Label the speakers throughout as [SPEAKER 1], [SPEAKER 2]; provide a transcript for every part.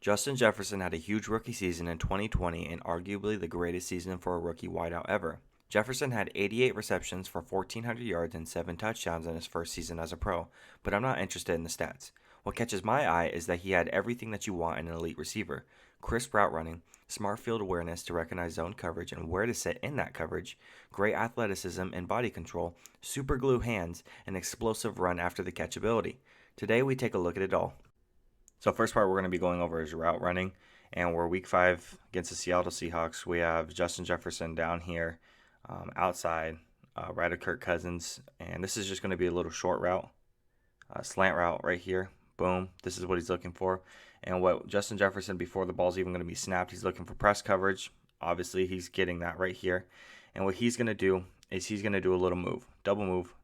[SPEAKER 1] Justin Jefferson had a huge rookie season in 2020 and arguably the greatest season for a rookie wideout ever. Jefferson had 88 receptions for 1,400 yards and 7 touchdowns in his first season as a pro, but I'm not interested in the stats. What catches my eye is that he had everything that you want in an elite receiver: crisp route running, smart field awareness to recognize zone coverage and where to sit in that coverage, great athleticism and body control, super glue hands, and explosive run after the catch ability. Today we take a look at it all. So first part we're going to be going over is route running, and we're week 5 against the Seattle Seahawks. We have Justin Jefferson down here outside, right of Kirk Cousins, and this is just going to be a little short route, slant route right here. Boom, this is what he's looking for. And what Justin Jefferson, before the ball's even going to be snapped, he's looking for press coverage. Obviously, he's getting that right here. And what he's going to do is he's going to do a little move, double move.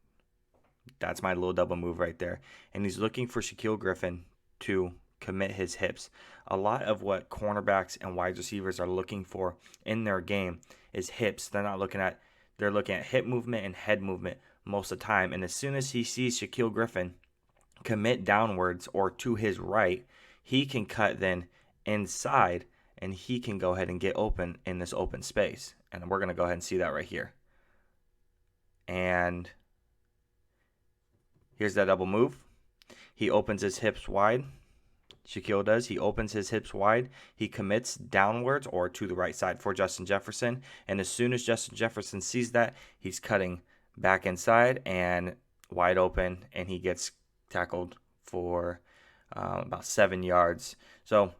[SPEAKER 1] That's my little double move right there. And he's looking for Shaquille Griffin to commit his hips. A lot of what cornerbacks and wide receivers are looking for in their game is hips. They're looking at hip movement and head movement most of the time. And as soon as he sees Shaquille Griffin commit downwards or to his right, he can cut then inside and he can go ahead and get open in this open space. And we're going to go ahead and see that right here. And here's that double move. He opens his hips wide. Shaquille does. He opens his hips wide. He commits downwards or to the right side for Justin Jefferson. And as soon as Justin Jefferson sees that, he's cutting back inside and wide open, and he gets tackled for about 7 yards. So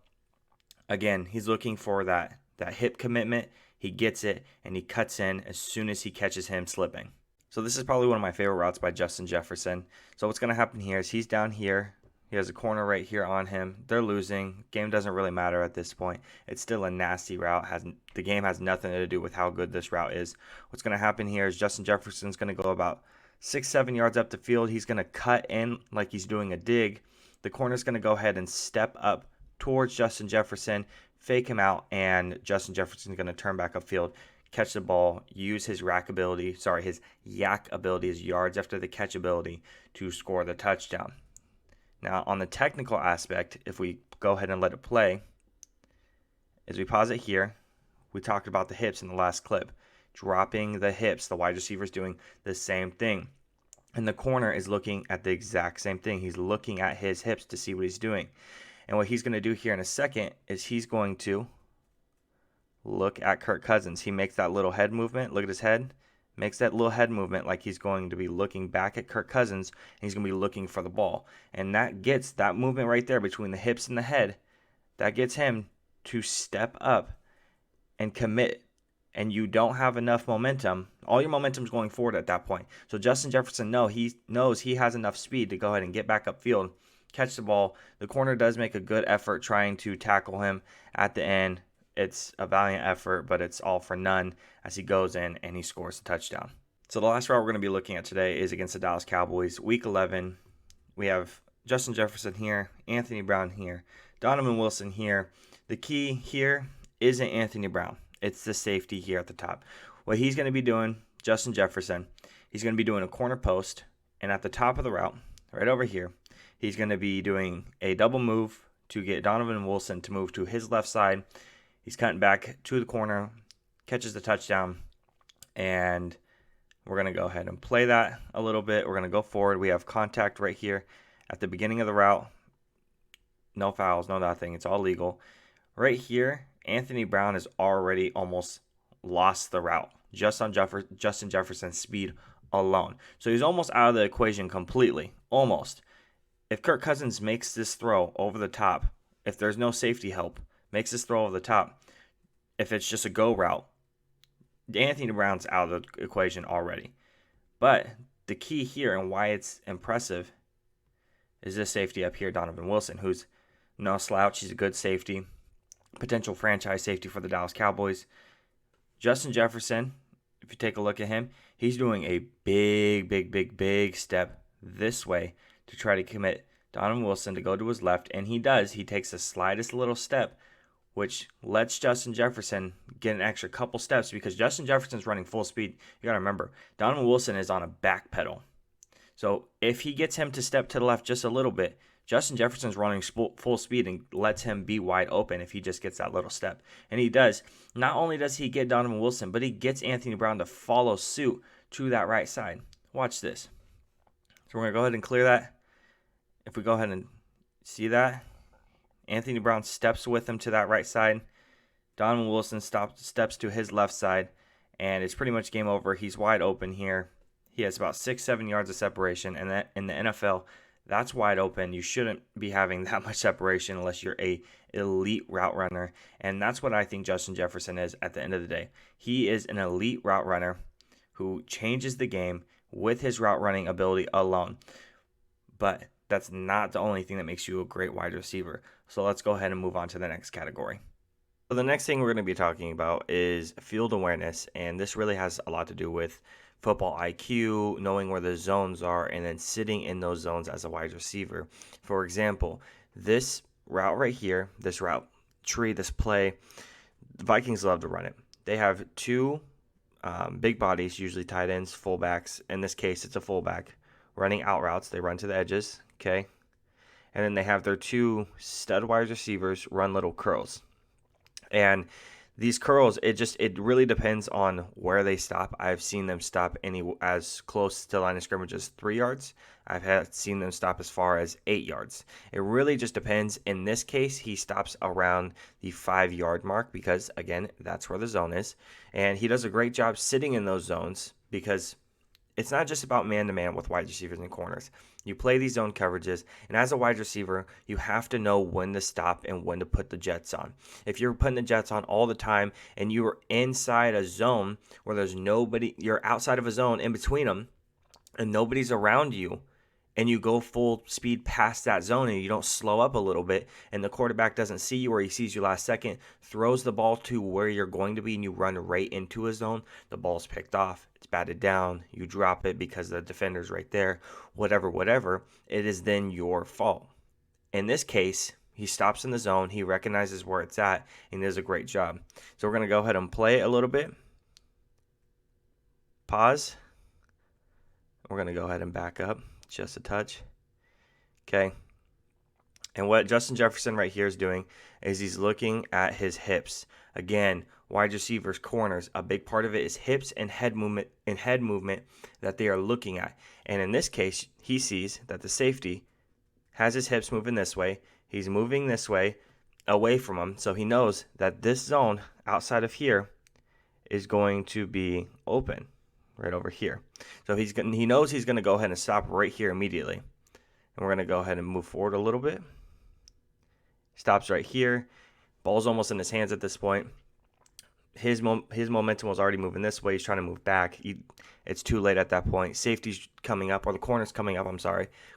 [SPEAKER 1] again, he's looking for that hip commitment. He gets it, and he cuts in as soon as he catches him slipping. So this is probably one of my favorite routes by Justin Jefferson. So what's going to happen here is he's down here. He has a corner right here on him. They're losing. Game doesn't really matter at this point. It's still a nasty route. The game has nothing to do with how good this route is. What's going to happen here is Justin Jefferson's going to go about 6-7 yards up the field. He's going to cut in like he's doing a dig. The corner's going to go ahead and step up towards Justin Jefferson, fake him out, and Justin Jefferson's going to turn back upfield, catch the ball, use his yak ability, his yards after the catch ability to score the touchdown. Now, on the technical aspect, if we go ahead and let it play, as we pause it here, we talked about the hips in the last clip. Dropping the hips, the wide receiver is doing the same thing. And the corner is looking at the exact same thing. He's looking at his hips to see what he's doing. And what he's going to do here in a second is he's going to look at Kirk Cousins. He makes that little head movement. Look at his head. Makes that little head movement like he's going to be looking back at Kirk Cousins, and he's going to be looking for the ball. And that gets that movement right there between the hips and the head. That gets him to step up and commit. And you don't have enough momentum. All your momentum is going forward at that point. So Justin Jefferson knows he has enough speed to go ahead and get back upfield, catch the ball. The corner does make a good effort trying to tackle him at the end. It's a valiant effort, but it's all for none as he goes in and he scores a touchdown. So the last route we're going to be looking at today is against the Dallas Cowboys. Week 11, we have Justin Jefferson here, Anthony Brown here, Donovan Wilson here. The key here isn't Anthony Brown. It's the safety here at the top. What he's going to be doing, Justin Jefferson, he's going to be doing a corner post, and at the top of the route, right over here, he's going to be doing a double move to get Donovan Wilson to move to his left side. He's cutting back to the corner, catches the touchdown, and we're going to go ahead and play that a little bit. We're going to go forward. We have contact right here at the beginning of the route. No fouls, no nothing. It's all legal. Right here, Anthony Brown has already almost lost the route just on Justin Jefferson's speed alone. So he's almost out of the equation completely, almost. If Kirk Cousins makes this throw over the top, if there's no safety help, makes this throw over the top, if it's just a go route, Anthony Brown's out of the equation already. But the key here and why it's impressive is this safety up here, Donovan Wilson, who's no slouch. He's a good safety, potential franchise safety for the Dallas Cowboys. Justin Jefferson, if you take a look at him, he's doing a big step this way to try to commit Donovan Wilson to go to his left, and he does. He takes the slightest little step, which lets Justin Jefferson get an extra couple steps because Justin Jefferson's running full speed. You got to remember, Donovan Wilson is on a back pedal. So if he gets him to step to the left just a little bit, Justin Jefferson's running full speed and lets him be wide open if he just gets that little step. And he does. Not only does he get Donovan Wilson, but he gets Anthony Brown to follow suit to that right side. Watch this. So we're going to go ahead and clear that. If we go ahead and see that, Anthony Brown steps with him to that right side. Donovan Wilson steps to his left side, and it's pretty much game over. He's wide open here. He has about 6-7 yards of separation, and that in the NFL, that's wide open. You shouldn't be having that much separation unless you're a elite route runner, and that's what I think Justin Jefferson is at the end of the day. He is an elite route runner who changes the game with his route running ability alone. But that's not the only thing that makes you a great wide receiver. So let's go ahead and move on to the next category. So the next thing we're going to be talking about is field awareness, and this really has a lot to do with football IQ, knowing where the zones are, and then sitting in those zones as a wide receiver. For example, this route right here, this route tree, this play, the Vikings love to run it. They have two big bodies, usually tight ends, fullbacks. In this case, it's a fullback running out routes. They run to the edges, okay? And then they have their two stud wide receivers run little curls. And these curls, it really depends on where they stop. I've seen them stop as close to line of scrimmage as 3 yards. I've seen them stop as far as 8 yards. It really just depends. In this case, he stops around the 5-yard mark because, again, that's where the zone is. And he does a great job sitting in those zones because it's not just about man-to-man with wide receivers and corners. You play these zone coverages, and as a wide receiver, you have to know when to stop and when to put the jets on. If you're putting the jets on all the time and you're inside a zone where there's nobody, you're outside of a zone in between them, and nobody's around you, and you go full speed past that zone and you don't slow up a little bit, and the quarterback doesn't see you or he sees you last second, throws the ball to where you're going to be, and you run right into a zone, the ball's picked off, it's batted down, you drop it because the defender's right there, whatever, it is then your fault. In this case, he stops in the zone, he recognizes where it's at, and does a great job. So we're going to go ahead and play it a little bit. Pause. We're going to go ahead and back up just a touch. Okay. And what Justin Jefferson right here is doing is he's looking at his hips. Again, wide receivers, corners, a big part of it is hips and head movement that they are looking at. And in this case, he sees that the safety has his hips moving this way. He's moving this way away from him. So he knows that this zone outside of here is going to be open right over here. So he knows he's going to go ahead and stop right here immediately. And we're going to go ahead and move forward a little bit. Stops right here. Ball's almost in his hands at this point. His momentum was already moving this way. He's trying to move back. It's too late at that point. Safety's coming up, or the corner's coming up,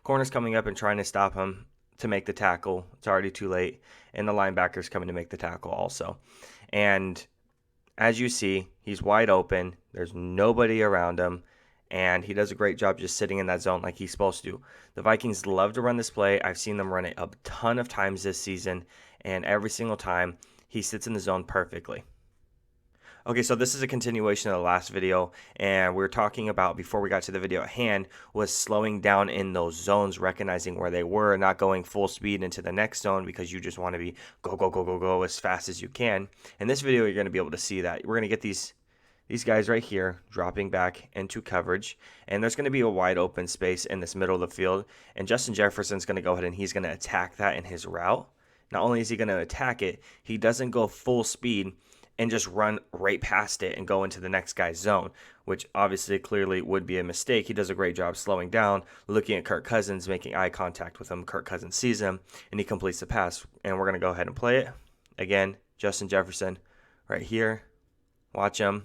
[SPEAKER 1] Corner's coming up and trying to stop him to make the tackle. It's already too late. And the linebacker's coming to make the tackle also. And as you see, he's wide open. There's nobody around him, and he does a great job just sitting in that zone like he's supposed to. The Vikings love to run this play. I've seen them run it a ton of times this season, and every single time he sits in the zone perfectly. Okay, so this is a continuation of the last video, and we were talking about, before we got to the video at hand, was slowing down in those zones, recognizing where they were, not going full speed into the next zone because you just want to be go as fast as you can. In this video, you're going to be able to see that. We're going to get these guys right here dropping back into coverage, and there's going to be a wide open space in this middle of the field, and Justin Jefferson's going to go ahead and he's going to attack that in his route. Not only is he going to attack it, he doesn't go full speed and just run right past it and go into the next guy's zone, which obviously clearly would be a mistake. He does a great job slowing down, looking at Kirk Cousins, making eye contact with him. Kirk Cousins sees him, and he completes the pass. And we're going to go ahead and play it. Again, Justin Jefferson right here. Watch him.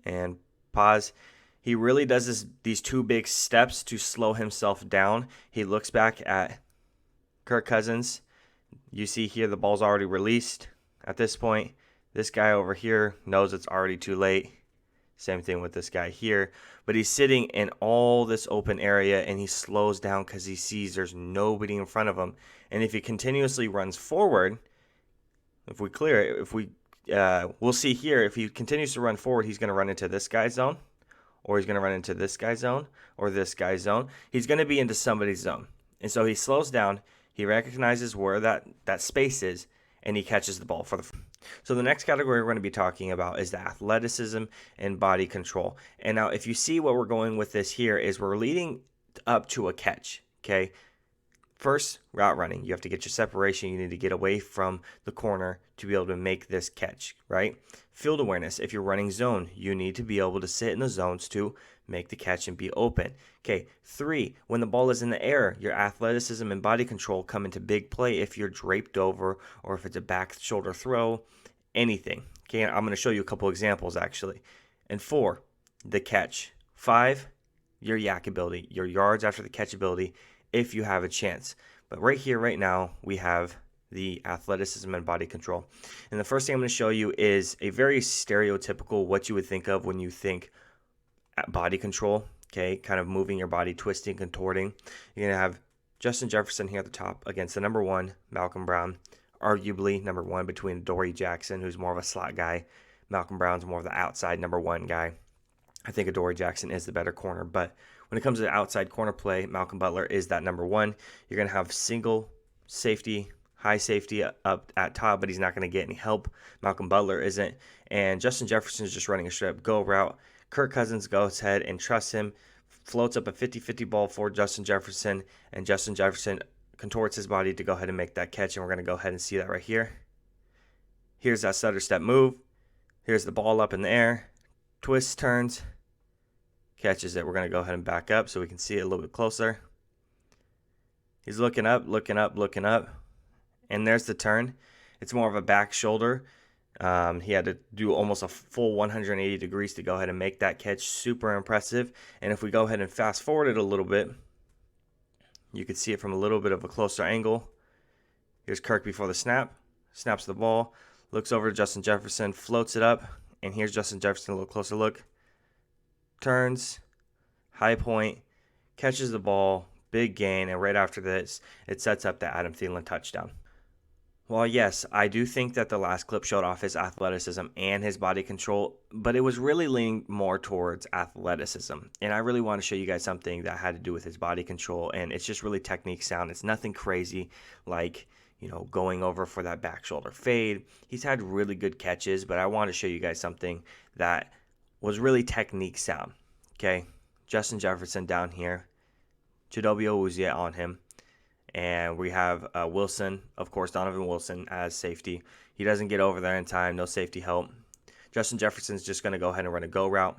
[SPEAKER 1] And pause. He really does these two big steps to slow himself down. He looks back at Kirk Cousins. You see here the ball's already released at this point. This guy over here knows it's already too late. Same thing with this guy here. But he's sitting in all this open area, and he slows down because he sees there's nobody in front of him. And if he continuously runs forward, if we clear it, we'll see here, if he continues to run forward, he's going to run into this guy's zone, or he's going to run into this guy's zone or this guy's zone. He's going to be into somebody's zone. And so he slows down, he recognizes where that space is, and he catches the ball for the. So the next category we're going to be talking about is the athleticism and body control. And now if you see what we're going with this here is we're leading up to a catch, okay? First, route running. You have to get your separation. You need to get away from the corner to be able to make this catch, right? Field awareness. If you're running zone, you need to be able to sit in the zones to make the catch and be open. Okay, 3, when the ball is in the air, your athleticism and body control come into big play if you're draped over or if it's a back shoulder throw, anything. Okay, I'm going to show you a couple examples actually. And 4, the catch. 5, your yak ability, your yards after the catch ability, if you have a chance. But right here, right now, we have the athleticism and body control. And the first thing I'm going to show you is a very stereotypical what you would think of when you think body control, okay, kind of moving your body, twisting, contorting. You're going to have Justin Jefferson here at the top against the number 1, Malcolm Brown, arguably number 1 between Dory Jackson, who's more of a slot guy. Malcolm Brown's more of the outside number 1 guy. I think Dory Jackson is the better corner, but when it comes to the outside corner play, Malcolm Butler is that number 1. You're going to have single safety, high safety up at top, but he's not going to get any help. Malcolm Butler isn't. And Justin Jefferson is just running a straight up go route. Kirk Cousins goes ahead and trusts him, floats up a 50-50 ball for Justin Jefferson, and Justin Jefferson contorts his body to go ahead and make that catch, and we're going to go ahead and see that right here. Here's that stutter step move. Here's the ball up in the air. Twists, turns, catches it. We're going to go ahead and back up so we can see it a little bit closer. He's looking up, looking up, looking up, and there's the turn. It's more of a back shoulder. He had to do almost a full 180 degrees to go ahead and make that catch. Super impressive. And if we go ahead and fast forward it a little bit, you can see it from a little bit of a closer angle. Here's Kirk before the snap. Snaps the ball, looks over to Justin Jefferson, floats it up, and here's Justin Jefferson, a little closer look. Turns, high point, catches the ball, big gain, and right after this, it sets up the Adam Thielen touchdown. Well, yes, I do think that the last clip showed off his athleticism and his body control, but it was really leaning more towards athleticism. And I really want to show you guys something that had to do with his body control, and it's just really technique sound. It's nothing crazy like, going over for that back shoulder fade. He's had really good catches, but I want to show you guys something that was really technique sound. Okay, Justin Jefferson down here, Chidobe Awuzie on him. And we have Wilson, of course, Donovan Wilson as safety. He doesn't get over there in time, no safety help. Justin Jefferson's just going to go ahead and run a go route.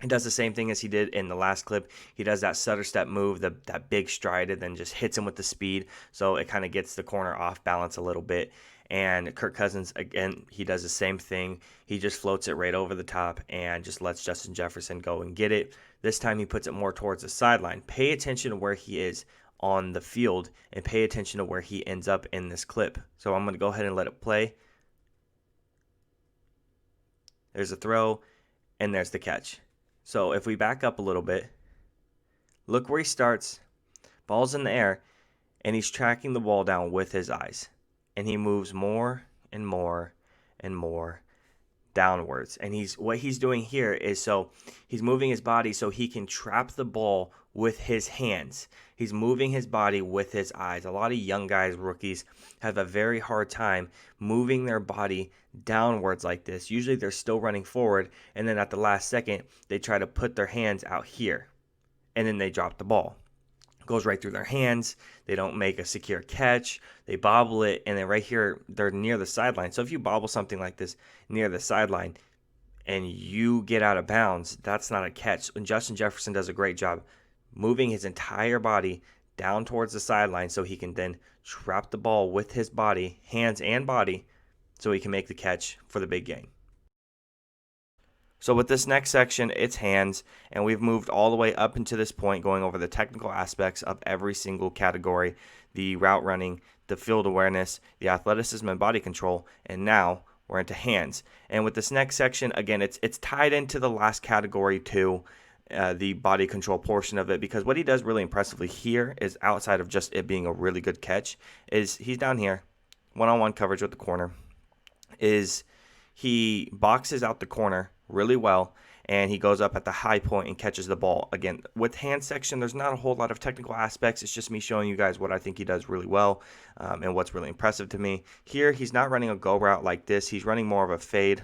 [SPEAKER 1] He does the same thing as he did in the last clip. He does that stutter step move, that big stride, and then just hits him with the speed. So it kind of gets the corner off balance a little bit. And Kirk Cousins, again, he does the same thing. He just floats it right over the top and just lets Justin Jefferson go and get it. This time he puts it more towards the sideline. Pay attention to where he is on the field and pay attention to where he ends up in this clip. So I'm going to go ahead and let it play. There's a throw and there's the catch. So if we back up a little bit, look where he starts. Ball's in the air and he's tracking the ball down with his eyes. And he moves more and more and more downwards. And what he's doing here is so he's moving his body so he can trap the ball with his hands. He's moving his body with his eyes. A lot of young guys, rookies, have a very hard time moving their body downwards like this. Usually they're still running forward, and then at the last second, they try to put their hands out here, and then they drop the ball. It goes right through their hands. They don't make a secure catch. They bobble it, and then right here, they're near the sideline. So if you bobble something like this near the sideline and you get out of bounds, that's not a catch. And Justin Jefferson does a great job moving his entire body down towards the sideline so he can then trap the ball with his body, hands and body, so he can make the catch for the big gain. So with this next section, it's hands, and we've moved all the way up into this point, going over the technical aspects of every single category, the route running, the field awareness, the athleticism and body control, and now we're into hands. And with this next section, again, it's tied into the last category too, the body control portion of it, because what he does really impressively here is, outside of just it being a really good catch, is he's down here, one-on-one coverage with the corner, is he boxes out the corner really well, and he goes up at the high point and catches the ball. Again, with hand section, there's not a whole lot of technical aspects. It's just me showing you guys what I think he does really well, and what's really impressive to me. Here, he's not running a go route like this. He's running more of a fade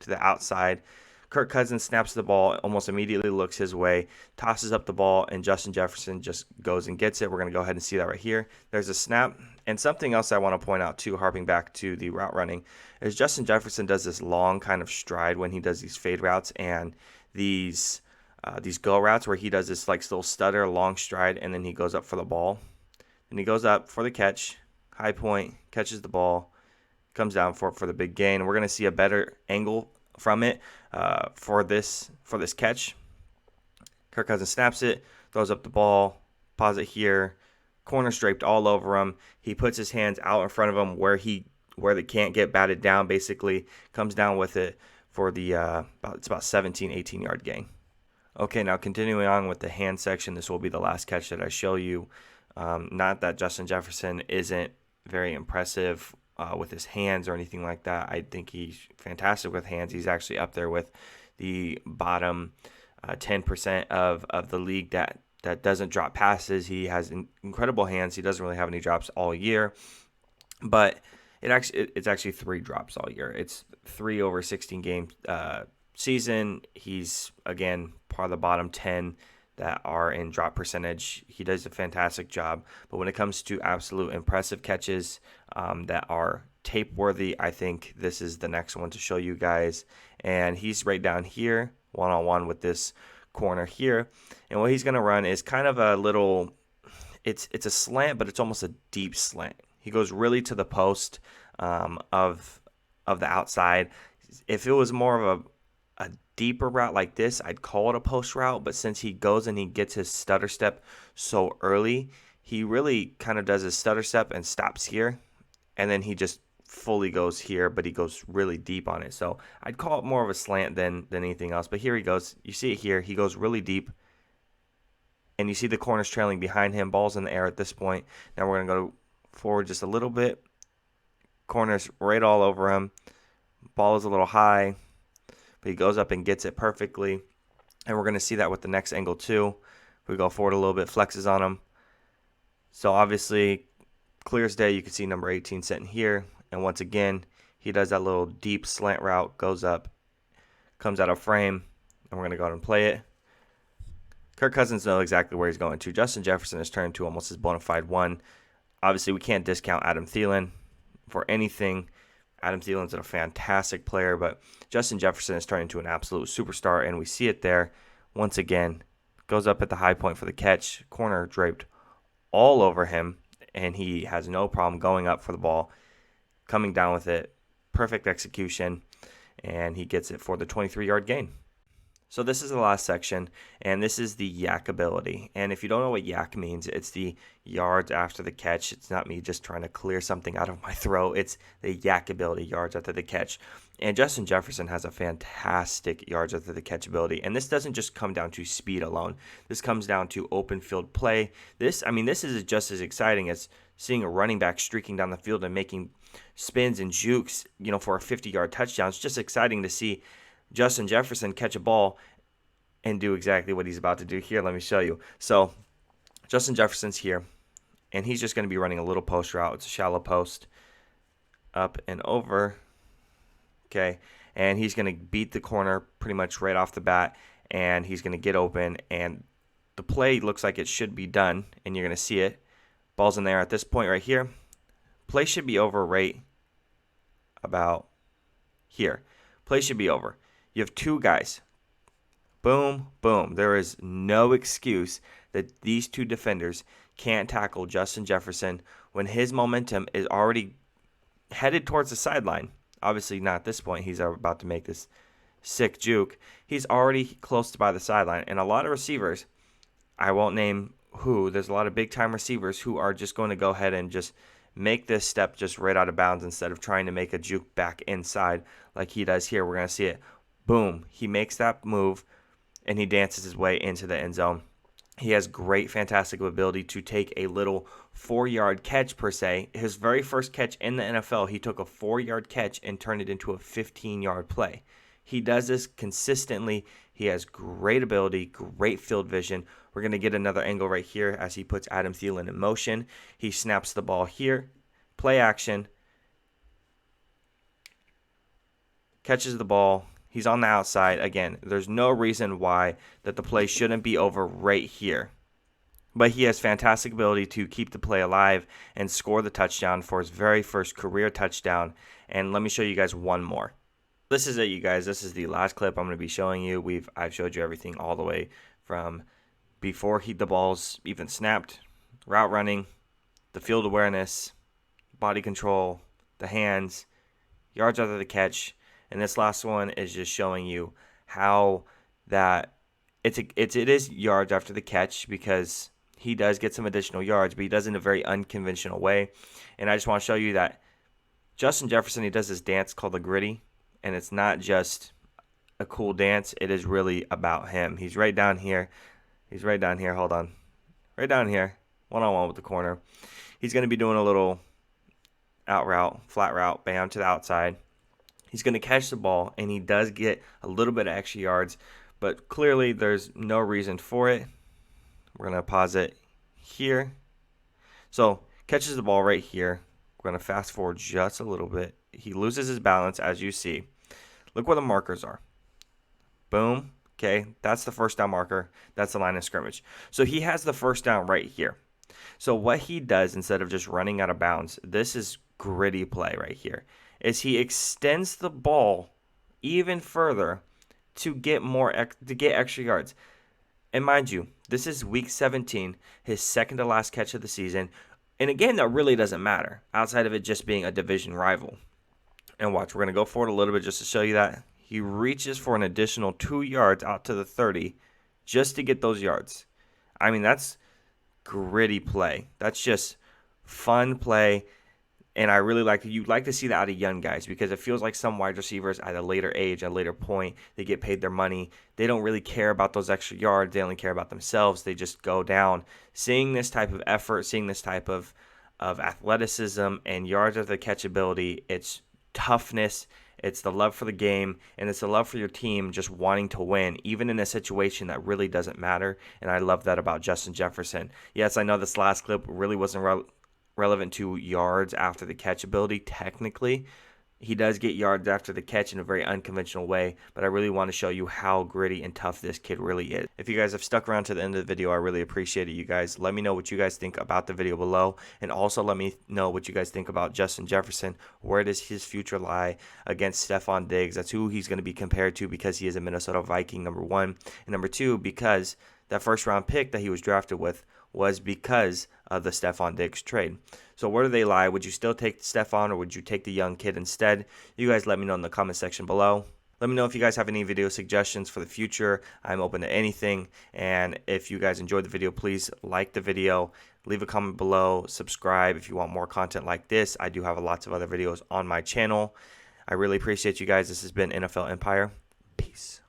[SPEAKER 1] to the outside. Kirk Cousins snaps the ball, almost immediately looks his way, tosses up the ball, and Justin Jefferson just goes and gets it. We're going to go ahead and see that right here. There's a snap. And something else I want to point out too, harping back to the route running, is Justin Jefferson does this long kind of stride when he does these fade routes and these go routes where he does this like little stutter, long stride, and then he goes up for the ball. And he goes up for the catch, high point, catches the ball, comes down for the big gain. We're going to see a better angle from it for this catch. Kirk Cousins snaps it, throws up the ball, pause it here, corners draped all over him. He puts his hands out in front of him where they can't get batted down, basically comes down with it for the it's about 17, 18-yard gain. Okay, now continuing on with the hand section, this will be the last catch that I show you. Not that Justin Jefferson isn't very impressive with his hands or anything like that. I think he's fantastic with hands. He's actually up there with the bottom 10% of the league that doesn't drop passes. He has incredible hands. He doesn't really have any drops all year, but it's actually 3 drops all year. It's 3 over 16 game season. He's, again, part of the bottom 10 that are in drop percentage. He does a fantastic job. But when it comes to absolute impressive catches that are tape worthy, I think this is the next one to show you guys. And he's right down here, one-on-one with this corner here. And what he's going to run is kind of a little, it's a slant, but it's almost a deep slant. He goes really to the post of the outside. If it was more of a deeper route like this, I'd call it a post route, but since he goes and he gets his stutter step so early, he really kind of does his stutter step and stops here, and then he just fully goes here, but he goes really deep on it. So I'd call it more of a slant than anything else. But here he goes. You see it here. He goes really deep, and you see the corners trailing behind him. Ball's in the air at this point. Now we're going to go forward just a little bit. Corners right all over him. Ball is a little high, but he goes up and gets it perfectly. And we're going to see that with the next angle too. We go forward a little bit, flexes on him. So obviously, clear as day, you can see number 18 sitting here. And once again, he does that little deep slant route, goes up, comes out of frame, and we're going to go ahead and play it. Kirk Cousins knows exactly where he's going to. Justin Jefferson has turned to almost his bona fide one. Obviously, we can't discount Adam Thielen for anything. Adam Thielen's a fantastic player, but Justin Jefferson is turning into an absolute superstar, and we see it there. Once again, goes up at the high point for the catch, corner draped all over him, and he has no problem going up for the ball, coming down with it, perfect execution, and he gets it for the 23-yard gain. So this is the last section, and this is the yak ability. And if you don't know what yak means, it's the yards after the catch. It's not me just trying to clear something out of my throat. It's the yak ability, yards after the catch. And Justin Jefferson has a fantastic yards after the catch ability. And this doesn't just come down to speed alone. This comes down to open field play. This is just as exciting as seeing a running back streaking down the field and making spins and jukes, for a 50-yard touchdown. It's just exciting to see Justin Jefferson catch a ball and do exactly what he's about to do here. Let me show you. So Justin Jefferson's here, and he's just going to be running a little post route. It's a shallow post, up and over. Okay, and he's going to beat the corner pretty much right off the bat, and he's going to get open, and the play looks like it should be done, and you're going to see it. Ball's in there at this point right here. Play should be over right about here. Play should be over. You have 2 guys. Boom, boom. There is no excuse that these 2 defenders can't tackle Justin Jefferson when his momentum is already headed towards the sideline. Obviously not at this point. He's about to make this sick juke. He's already close to by the sideline. And a lot of receivers, I won't name who, there's a lot of big-time receivers who are just going to go ahead and just make this step just right out of bounds instead of trying to make a juke back inside like he does here. We're going to see it. Boom. He makes that move, and he dances his way into the end zone. He has great, fantastic ability to take a little 4-yard catch, per se. His very first catch in the NFL, he took a 4-yard catch and turned it into a 15-yard play. He does this consistently. He has great ability, great field vision. We're going to get another angle right here as he puts Adam Thielen in motion. He snaps the ball here, play action, catches the ball. He's on the outside. Again, there's no reason why that the play shouldn't be over right here. But he has fantastic ability to keep the play alive and score the touchdown for his very first career touchdown. And let me show you guys one more. This is it, you guys. This is the last clip I'm going to be showing you. I've showed you everything all the way from before the ball's even snapped, route running, the field awareness, body control, the hands, yards after the catch. And this last one is just showing you how that it is yards after the catch, because he does get some additional yards, but he does it in a very unconventional way. And I just want to show you that Justin Jefferson, he does this dance called the gritty, and it's not just a cool dance. It is really about him. He's right down here. He's right down here. Hold on. Right down here. One-on-one with the corner. He's going to be doing a little out route, flat route, bam, to the outside. He's going to catch the ball, and he does get a little bit of extra yards, but clearly there's no reason for it. We're going to pause it here. So catches the ball right here. We're going to fast forward just a little bit. He loses his balance, as you see. Look where the markers are. Boom. Okay, that's the first down marker. That's the line of scrimmage. So he has the first down right here. So what he does, instead of just running out of bounds, this is gritty play right here, is he extends the ball even further to get extra yards. And mind you, this is week 17, his second to last catch of the season, in a game that really doesn't matter outside of it just being a division rival. And watch, we're going to go forward a little bit just to show you that. He reaches for an additional 2 yards out to the 30 just to get those yards. I mean, that's gritty play. That's just fun play. And I really you'd like to see that out of young guys, because it feels like some wide receivers at a later age, at a later point, they get paid their money. They don't really care about those extra yards. They only care about themselves. They just go down. Seeing this type of effort, seeing this type of athleticism and yards after the catch ability, it's toughness, it's the love for the game, and it's the love for your team just wanting to win, even in a situation that really doesn't matter. And I love that about Justin Jefferson. Yes, I know this last clip really wasn't relevant to yards after the catch ability. Technically, he does get yards after the catch in a very unconventional way, but I really want to show you how gritty and tough this kid really is. If you guys have stuck around to the end of the video, I really appreciate it, you guys. Let me know what you guys think about the video below, and also let me know what you guys think about Justin Jefferson. Where does his future lie against Stephon Diggs? That's who he's going to be compared to, because he is a Minnesota Viking, number one, and number two, because that first round pick that he was drafted with was because of the Stephon Diggs trade. So where do they lie? Would you still take Stephon, or would you take the young kid instead? You guys let me know in the comment section below. Let me know if you guys have any video suggestions for the future. I'm open to anything. And if you guys enjoyed the video, please like the video, leave a comment below, subscribe if you want more content like this. I do have lots of other videos on my channel. I really appreciate you guys. This has been NFL Empire. Peace.